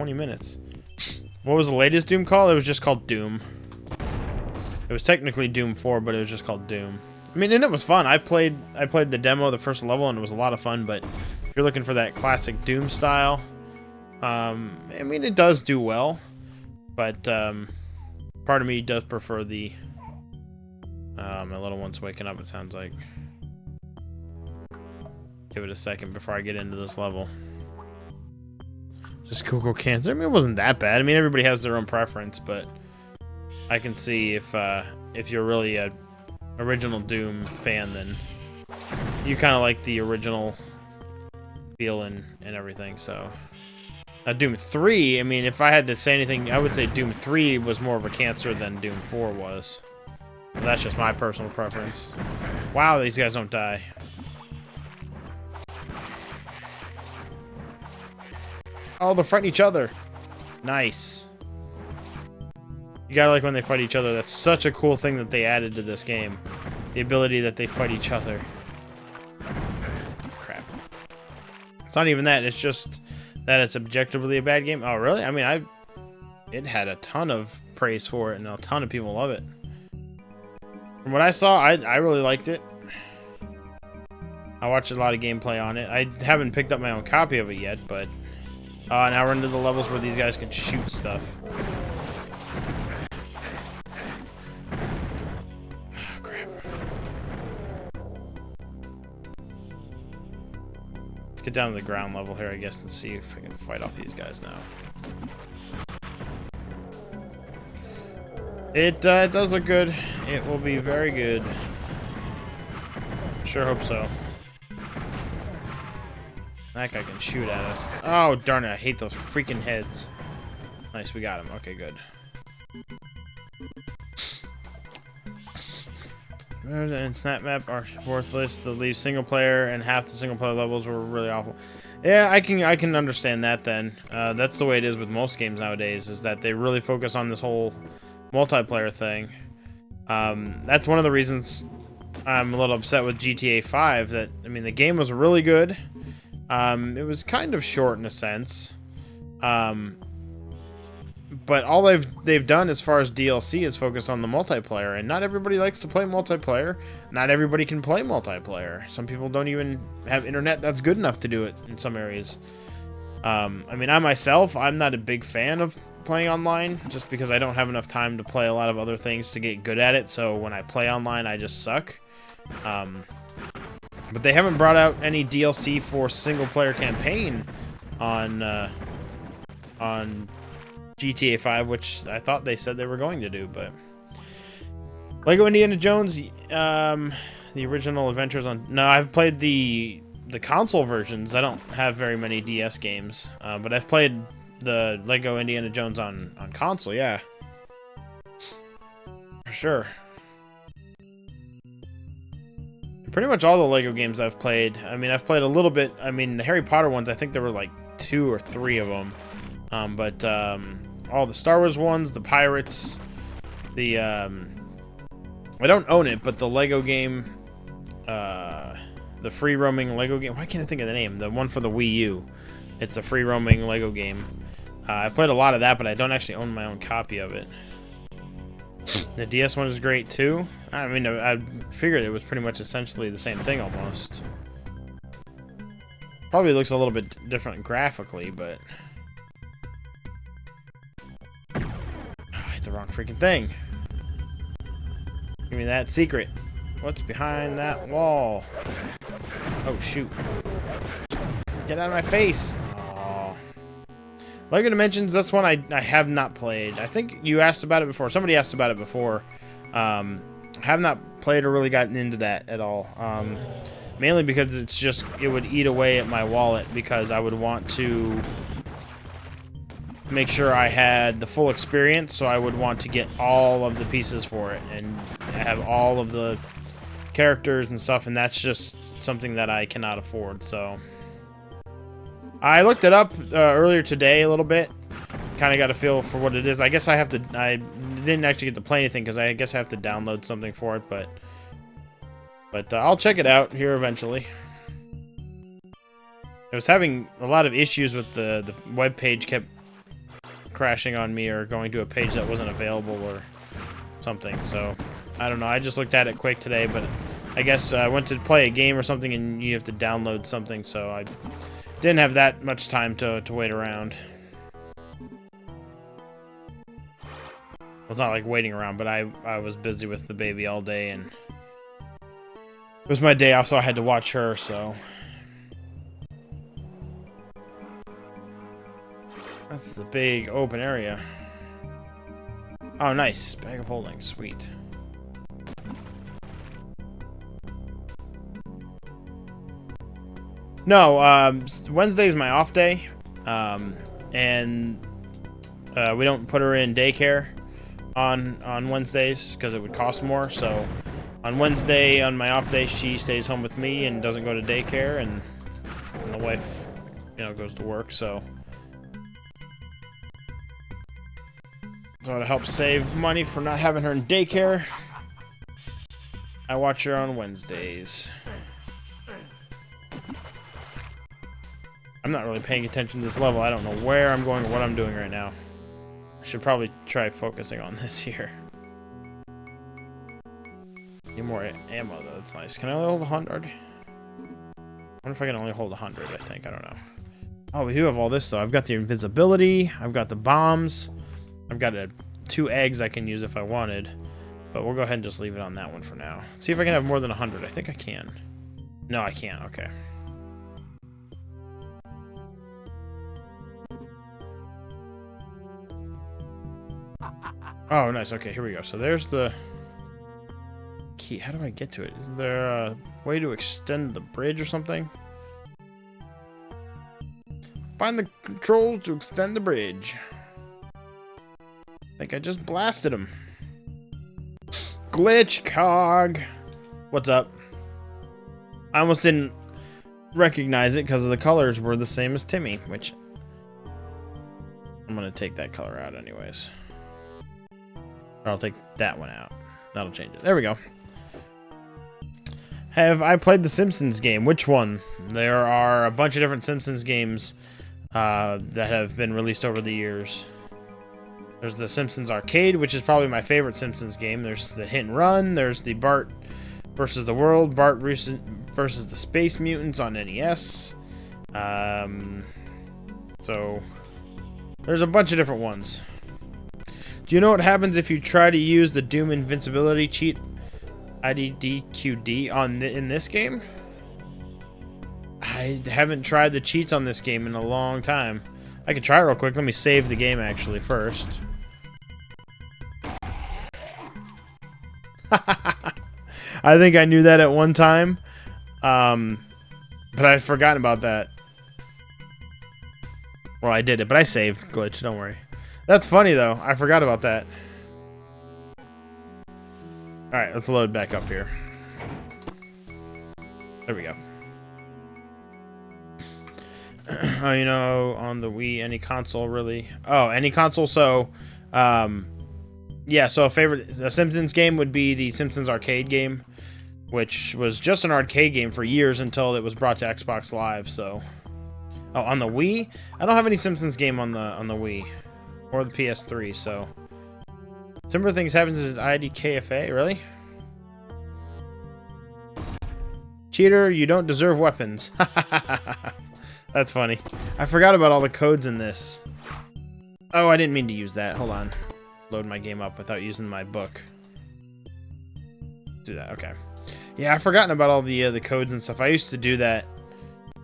20 minutes. What was the latest Doom called? It was just called Doom. It was technically Doom 4, but it was just called Doom. I mean, and it was fun. I played the demo, the first level, and it was a lot of fun, but if you're looking for that classic Doom style, I mean, it does do well, but part of me does prefer the... my little one's waking up, it sounds like. Give it a second before I get into this level. Just Google cancer. I mean, it wasn't that bad. I mean, everybody has their own preference, but I can see if you're really a original Doom fan, then you kind of like the original feel and everything. So Doom 3, I mean, if I had to say anything, I would say Doom 3 was more of a cancer than Doom 4 was. But that's just my personal preference. Wow, these guys don't die. Oh, they're fighting each other. Nice. You gotta like when they fight each other. That's such a cool thing that they added to this game. The ability that they fight each other. Crap. It's not even that. It's just that it's objectively a bad game. Oh, really? I mean, it had a ton of praise for it, and a ton of people love it. From what I saw, I really liked it. I watched a lot of gameplay on it. I haven't picked up my own copy of it yet, but... now we're into the levels where these guys can shoot stuff. Oh, crap. Let's get down to the ground level here, I guess, and see if I can fight off these guys now. It does look good. It will be very good. Sure hope so. That guy can shoot at us. Oh, darn it. I hate those freaking heads. Nice, we got him. Okay, good. And snap map are worthless. The leave single player and half the single player levels were really awful. Yeah, I can understand that then. That's the way it is with most games nowadays, is that they really focus on this whole multiplayer thing. That's one of the reasons I'm a little upset with GTA 5. That, I mean, the game was really good. It was kind of short in a sense. But all they've done as far as DLC is focus on the multiplayer, and not everybody likes to play multiplayer. Not everybody can play multiplayer. Some people don't even have internet that's good enough to do it in some areas. I mean, I myself, I'm not a big fan of playing online, just because I don't have enough time to play a lot of other things to get good at it. So when I play online, I just suck. But they haven't brought out any DLC for single-player campaign on GTA 5, which I thought they said they were going to do. But Lego Indiana Jones, the original Adventures on... No, I've played the console versions. I don't have very many DS games, but I've played the Lego Indiana Jones on console, yeah. For sure. Pretty much all the Lego games I've played. I mean, I've played a little bit. I mean, the Harry Potter ones, I think there were like 2 or 3 of them. But all the Star Wars ones, the Pirates, the... I don't own it, but the Lego game, the free roaming Lego game. Why can't I think of the name? The one for the Wii U. It's a free roaming Lego game. I played a lot of that, but I don't actually own my own copy of it. The DS one is great too. I mean, I figured it was pretty much essentially the same thing almost. Probably looks a little bit different graphically, but... Oh, I hit the wrong freaking thing. Give me that secret. What's behind that wall? Oh, shoot. Get out of my face! Lego Dimensions, that's one I have not played. I think you asked about it before. Somebody asked about it before. I have not played or really gotten into that at all. Mainly because it's just, it would eat away at my wallet, because I would want to make sure I had the full experience, so I would want to get all of the pieces for it and have all of the characters and stuff, and that's just something that I cannot afford, so... I looked it up earlier today a little bit. Kind of got a feel for what it is. I guess I have to... I didn't actually get to play anything because I guess I have to download something for it, but I'll check it out here eventually. I was having a lot of issues with the web page kept crashing on me or going to a page that wasn't available or something. So I don't know. I just looked at it quick today, but I guess I went to play a game or something and you have to download something, so I didn't have that much time to wait around. Well, it's not like waiting around, but I was busy with the baby all day, and it was my day off, so I had to watch her, so. That's the big open area. Oh, nice. Bag of holding. Sweet. No, Wednesday's my off day, and we don't put her in daycare on Wednesdays because it would cost more. So on Wednesday, on my off day, she stays home with me and doesn't go to daycare, and the wife, you know, goes to work. So to help save money for not having her in daycare, I watch her on Wednesdays. I'm not really paying attention to this level. I don't know where I'm going or what I'm doing right now. I should probably try focusing on this here. Need more ammo, though. That's nice. Can I only hold 100? I wonder if I can only hold 100, I think. I don't know. Oh, we do have all this, though. I've got the invisibility. I've got the bombs. I've got 2 eggs I can use if I wanted. But we'll go ahead and just leave it on that one for now. See if I can have more than 100. I think I can. No, I can't. Okay. Oh, nice. Okay, here we go. So there's the key. How do I get to it? Is there a way to extend the bridge or something? Find the controls to extend the bridge. I think I just blasted him. Glitch cog. What's up? I almost didn't recognize it because the colors were the same as Timmy, which I'm going to take that color out anyways. Or I'll take that one out. That'll change it. There we go. Have I played the Simpsons game? Which one? There are a bunch of different Simpsons games that have been released over the years. There's the Simpsons Arcade, which is probably my favorite Simpsons game. There's the Hit and Run. There's the Bart versus the World. Bart versus the Space Mutants on NES. So there's a bunch of different ones. Do you know what happens if you try to use the Doom invincibility cheat IDDQD in this game? I haven't tried the cheats on this game in a long time. I can try real quick. Let me save the game actually first. I think I knew that at one time, but I'd forgotten about that. Well, I did it, but I saved glitch. Don't worry. That's funny, though. I forgot about that. Alright, let's load back up here. There we go. Oh, you know, on the Wii, any console, really? Oh, any console, so... yeah, so a Simpsons game would be the Simpsons Arcade game, which was just an arcade game for years until it was brought to Xbox Live, so... Oh, on the Wii? I don't have any Simpsons game on the Wii. Or the PS3, so... Similar things happens is IDKFA, really? Cheater, you don't deserve weapons. That's funny. I forgot about all the codes in this. Oh, I didn't mean to use that. Hold on. Load my game up without using my book. Do that, okay. Yeah, I've forgotten about all the codes and stuff. I used to do that.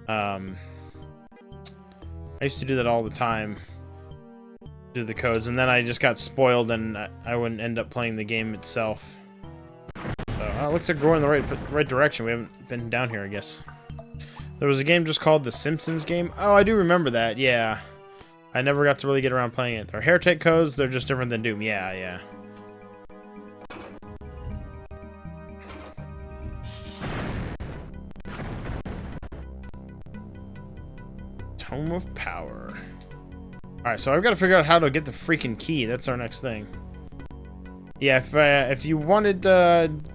I used to do that all the time. Do the codes, and then I just got spoiled, and I wouldn't end up playing the game itself. So, it looks like we're going in the right direction. We haven't been down here, I guess. There was a game just called the Simpsons game. Oh, I do remember that. Yeah, I never got to really get around playing it. They're Heretic codes. They're just different than Doom. Yeah, yeah. Tome of Power. Alright, so I've got to figure out how to get the freaking key. That's our next thing. Yeah, if you wanted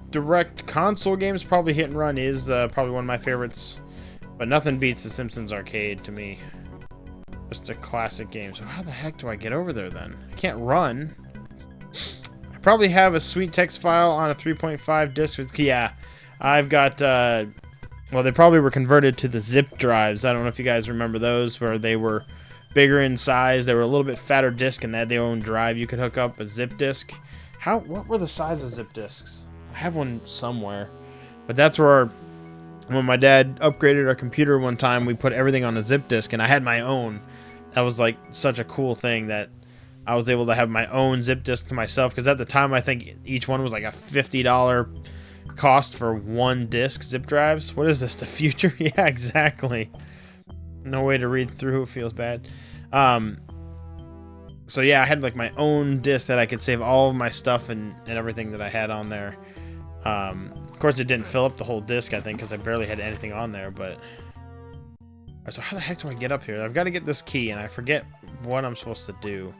direct console games, probably Hit and Run is probably one of my favorites. But nothing beats the Simpsons Arcade to me. Just a classic game. So how the heck do I get over there then? I can't run. I probably have a sweet text file on a 3.5 disc with... Yeah, I've got... well, they probably were converted to the zip drives. I don't know if you guys remember those, where they were bigger in size. They were a little bit fatter disc, and they had their own drive you could hook up, a zip disc. What were the size of zip discs? I have one somewhere. But that's where... When my dad upgraded our computer one time, we put everything on a zip disk, and I had my own. That was like such a cool thing that I was able to have my own zip disk to myself, because at the time I think each one was like a $50 cost for one disc. Zip drives. What is this, the future? Yeah, exactly. No way to read through. It feels bad. So yeah, I had like my own disc that I could save all of my stuff and everything that I had on there. Of course, it didn't fill up the whole disc, I think, because I barely had anything on there, but... So how the heck do I get up here? I've got to get this key, and I forget what I'm supposed to do.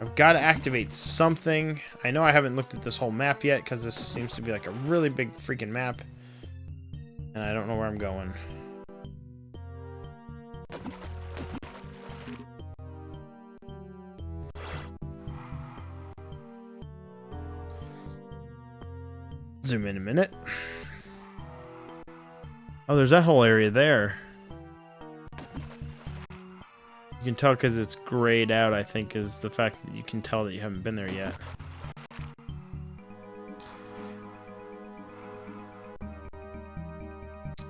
I've got to activate something. I know I haven't looked at this whole map yet, because this seems to be like a really big freaking map. And I don't know where I'm going. Zoom in a minute. Oh, there's that whole area there. You can tell because it's grayed out, I think, is the fact that you can tell that you haven't been there yet.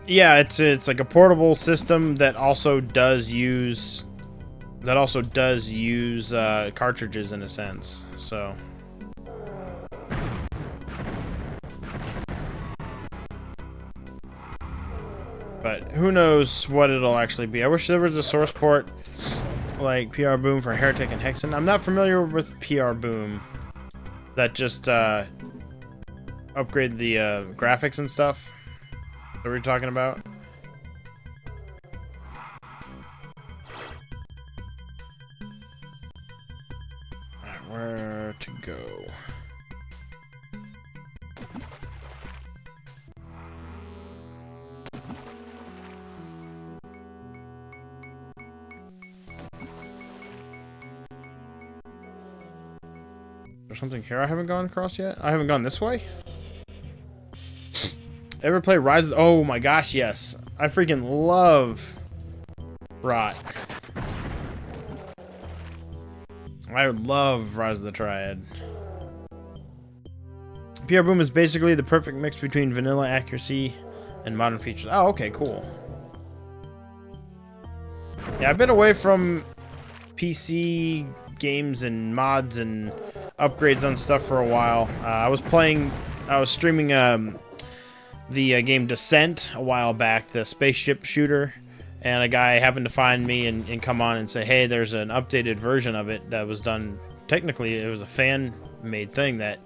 Yeah, it's like a portable system that also does use cartridges in a sense. So. But who knows what it'll actually be. I wish there was a source port like PR Boom for Heretic and Hexen. I'm not familiar with PR Boom. That just upgrade the graphics and stuff that we're talking about. Alright, where to go? There's something here I haven't gone across yet? I haven't gone this way? Ever play Rise of the... Oh my gosh, yes. I freaking love Rot. I love Rise of the Triad. PR Boom is basically the perfect mix between vanilla accuracy and modern features. Oh, okay, cool. Yeah, I've been away from PC games and mods and upgrades on stuff for a while. I was streaming the game Descent a while back, the spaceship shooter, and a guy happened to find me and come on and say, hey, there's an updated version of it that was done. Technically, it was a fan-made thing that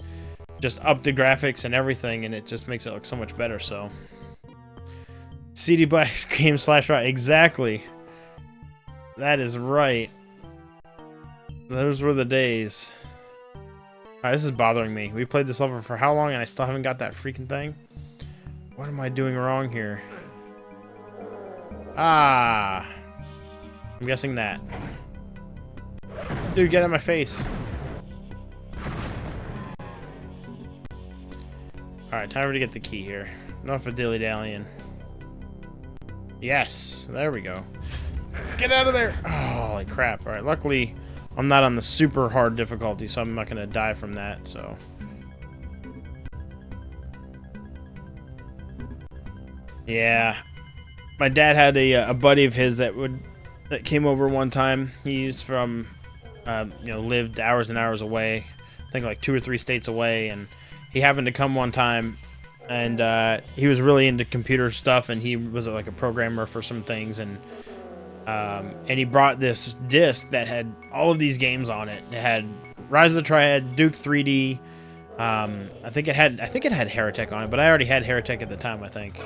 just upped the graphics and everything, and it just makes it look so much better. So, CD Black's game / right, exactly. That is right. Those were the days. Alright, this is bothering me. We played this level for how long and I still haven't got that freaking thing? What am I doing wrong here? Ah! I'm guessing that. Dude, get out of my face. Alright, time to get the key here. Enough of dilly-dallying. Yes! There we go. Get out of there! Oh, holy crap. Alright, luckily I'm not on the super hard difficulty, so I'm not going to die from that, so... Yeah. My dad had a buddy of his that came over one time. He's from, lived hours and hours away. I think like 2 or 3 states away, and he happened to come one time, and he was really into computer stuff, and he was like a programmer for some things, and he brought this disc that had all of these games on it. It had Rise of the Triad, Duke 3D. I think it had Heretic on it, but I already had Heretic at the time, I think.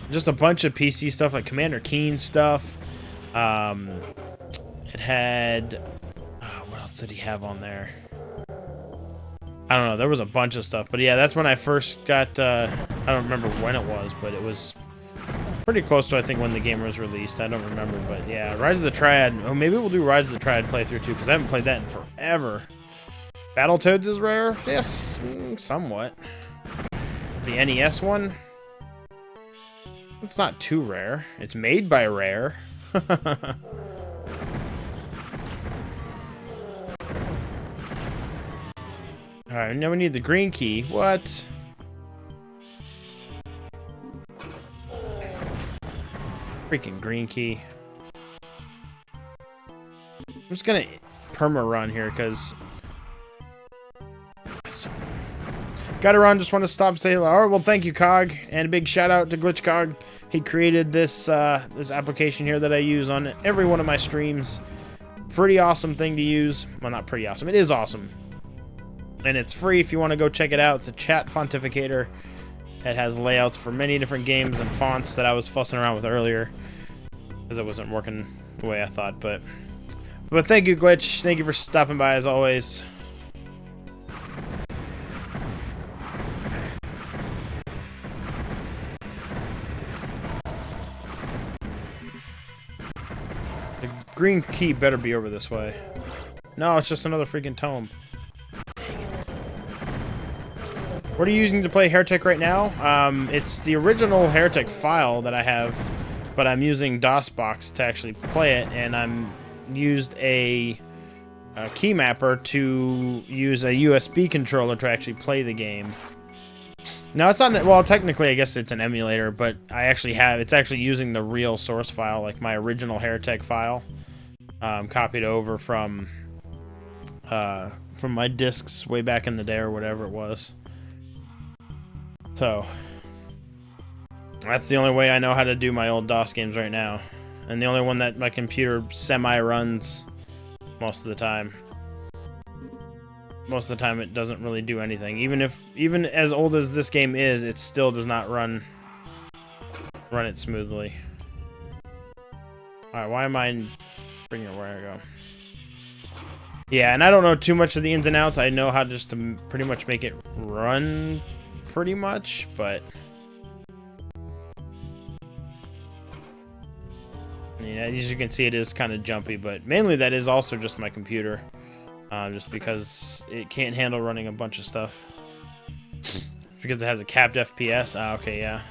Just a bunch of PC stuff like Commander Keen stuff. It had what else did he have on there? I don't know. There was a bunch of stuff, but yeah, that's when I first got. I don't remember when it was, but it was Pretty close to, I think, when the game was released. I don't remember, but yeah. Rise of the Triad. Oh, maybe we'll do Rise of the Triad playthrough too, because I haven't played that in forever. Battletoads is rare? Yes, somewhat. The NES one? It's not too rare. It's made by Rare. Alright, now we need the green key. What? Freaking green key. I'm just gonna perma run here because gotta run. Just want to stop and say hello. All right, well, thank you, Cog, and a big shout out to Glitch Cog. He created this this application here that I use on every one of my streams. Pretty awesome thing to use. Well, not pretty awesome. It is awesome, and it's free if you want to go check it out. It's a chat fontificator. It has layouts for many different games and fonts that I was fussing around with earlier because it wasn't working the way I thought. But thank you, Glitch. Thank you for stopping by as always. The green key better be over this way. No, it's just another freaking tome. What are you using to play Heretic right now? It's the original Heretic file that I have, but I'm using DOSBox to actually play it, and I'm used a key mapper to use a USB controller to actually play the game. Now it's not, well, technically I guess it's an emulator, but it's actually using the real source file, like my original Heretic file, copied over from my discs way back in the day or whatever it was. So that's the only way I know how to do my old DOS games right now, and the only one that my computer semi-runs most of the time. Most of the time it doesn't really do anything. Even as old as this game is, it still does not run it smoothly. Alright, why am I bringing it where I go? Yeah, and I don't know too much of the ins and outs. I know how just to pretty much make it run pretty much, but as you can see, it is kind of jumpy, but mainly that is also just my computer, just because it can't handle running a bunch of stuff because it has a capped FPS. Okay, yeah.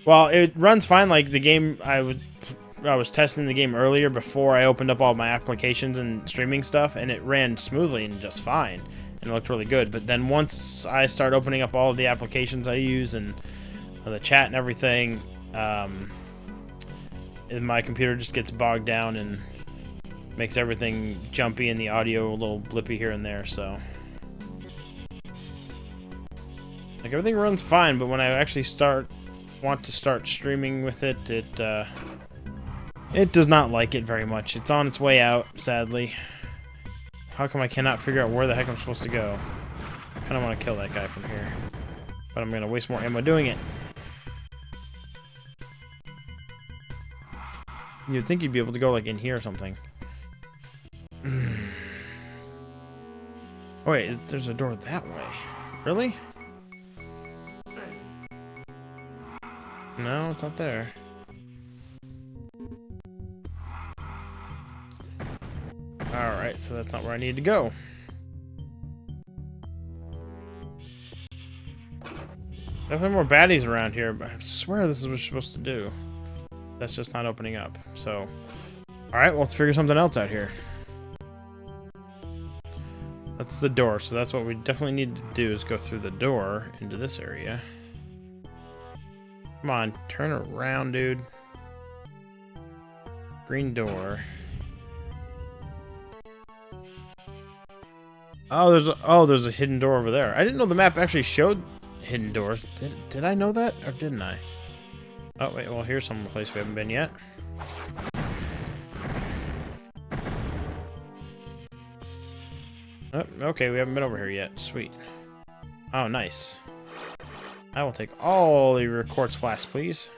Well, it runs fine. Like the game, I was testing the game earlier before I opened up all my applications and streaming stuff, and it ran smoothly and just fine. And it looked really good. But then once I start opening up all of the applications I use and the chat and everything, my computer just gets bogged down and makes everything jumpy and the audio a little blippy here and there. So like everything runs fine, but when I actually want to start streaming with it, it does not like it very much. It's on its way out, sadly. How come I cannot figure out where the heck I'm supposed to go? I kind of want to kill that guy from here, but I'm going to waste more ammo doing it. You'd think you'd be able to go like in here or something. Oh wait, there's a door that way. Really? No, it's not there. Alright, so that's not where I need to go. Definitely more baddies around here, but I swear this is what you're supposed to do. That's just not opening up. So, alright, well, let's figure something else out here. That's the door, so that's what we definitely need to do, is go through the door into this area. Come on, turn around, dude. Green door. Oh, there's a hidden door over there. I didn't know the map actually showed hidden doors. Did I know that, or didn't I? Oh wait, well here's some place we haven't been yet. Oh, okay, we haven't been over here yet. Sweet. Oh, nice. I will take all your quartz flasks, please.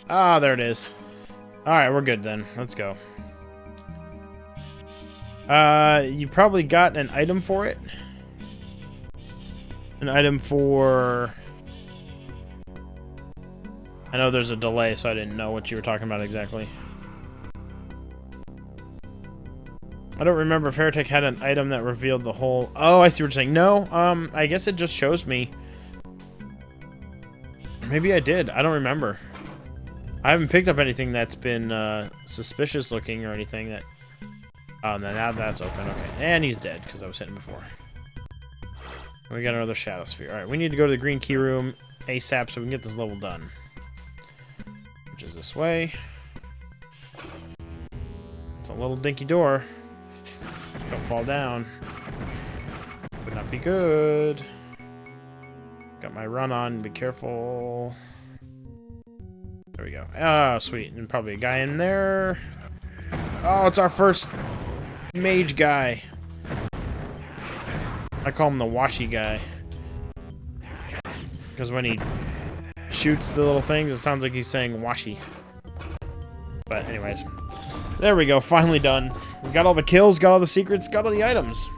Ah, there it is. Alright, we're good then. Let's go. You probably got an item for it. An item for... I know there's a delay, so I didn't know what you were talking about exactly. I don't remember if Heretic had an item that revealed the whole... Oh, I see what you're saying. No, I guess it just shows me. Maybe I did. I don't remember. I haven't picked up anything that's been suspicious looking or anything that... Oh, no, now that's open. Okay. And he's dead, because I was hitting before. We got another Shadow Sphere. Alright, we need to go to the green key room ASAP so we can get this level done. Which is this way. It's a little dinky door. Don't fall down. Would not be good. Got my run on. Be careful. There we go. Oh, sweet. And probably a guy in there. Oh, it's our first mage guy. I call him the washy guy. Because when he shoots the little things, it sounds like he's saying washy. But anyways. There we go. Finally done. We got all the kills, got all the secrets, got all the items.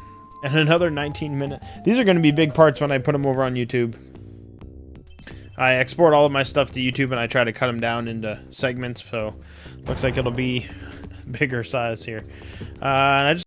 And another 19 minutes. These are going to be big parts when I put them over on YouTube. I export all of my stuff to YouTube and I try to cut them down into segments. So looks like it'll be bigger size here. And I just